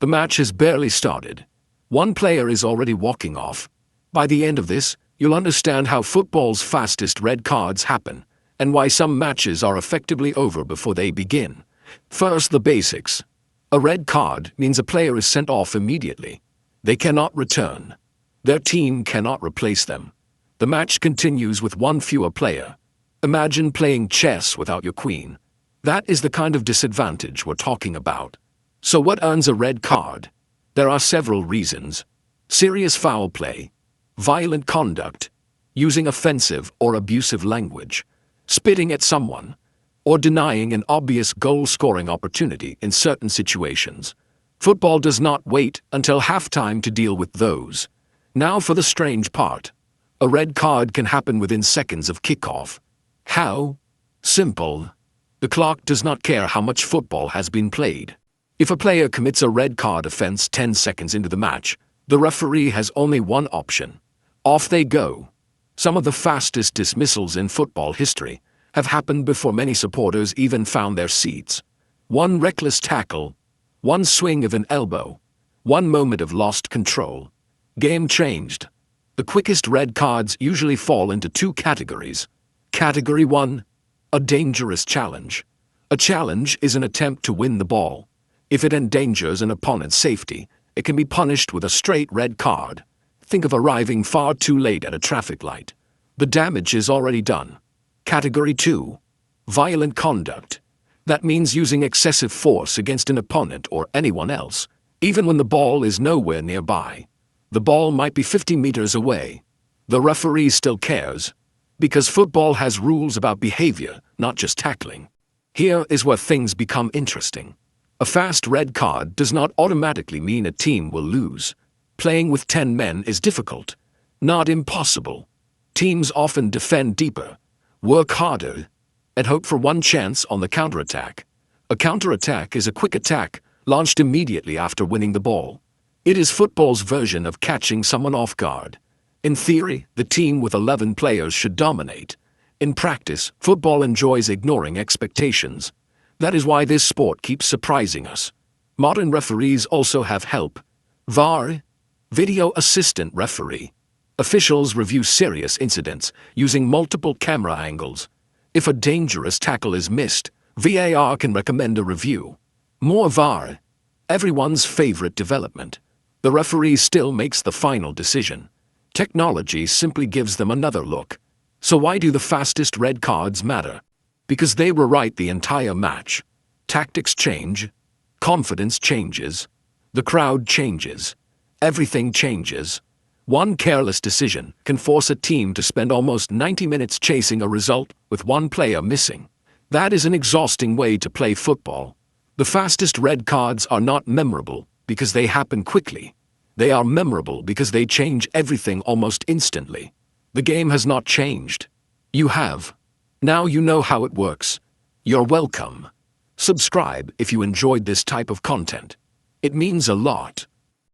The match has barely started. One player is already walking off. By the end of this, you'll understand how football's fastest red cards happen, and why some matches are effectively over before they begin. First, the basics. A red card means a player is sent off immediately. They cannot return. Their team cannot replace them. The match continues with one fewer player. Imagine playing chess without your queen. That is the kind of disadvantage we're talking about. So what earns a red card? There are several reasons. Serious foul play, violent conduct, using offensive or abusive language, spitting at someone, or denying an obvious goal-scoring opportunity in certain situations. Football does not wait until halftime to deal with those. Now for the strange part. A red card can happen within seconds of kickoff. How? Simple. The clock does not care how much football has been played. If a player commits a red card offense 10 seconds into the match, the referee has only one option. Off they go. Some of the fastest dismissals in football history have happened before many supporters even found their seats. One reckless tackle, one swing of an elbow, one moment of lost control. Game changed. The quickest red cards usually fall into two categories. Category 1. A dangerous challenge. A challenge is an attempt to win the ball. If it endangers an opponent's safety, it can be punished with a straight red card. Think of arriving far too late at a traffic light. The damage is already done. Category 2. Violent conduct. That means using excessive force against an opponent or anyone else, even when the ball is nowhere nearby. The ball might be 50 meters away. The referee still cares, because football has rules about behavior, not just tackling. Here is where things become interesting. A fast red card does not automatically mean a team will lose. Playing with 10 men is difficult, not impossible. Teams often defend deeper, work harder, and hope for one chance on the counterattack. A counterattack is a quick attack launched immediately after winning the ball. It is football's version of catching someone off guard. In theory, the team with 11 players should dominate. In practice, football enjoys ignoring expectations. That is why this sport keeps surprising us. Modern referees also have help. VAR, video assistant referee. Officials review serious incidents using multiple camera angles. If a dangerous tackle is missed, VAR can recommend a review. More VAR. Everyone's favorite development. The referee still makes the final decision. Technology simply gives them another look. So why do the fastest red cards matter? Because they rewrite the entire match. Tactics change. Confidence changes. The crowd changes. Everything changes. One careless decision can force a team to spend almost 90 minutes chasing a result with one player missing. That is an exhausting way to play football. The fastest red cards are not memorable because they happen quickly. They are memorable because they change everything almost instantly. The game has not changed. You have. Now you know how it works. You're welcome. Subscribe if you enjoyed this type of content. It means a lot.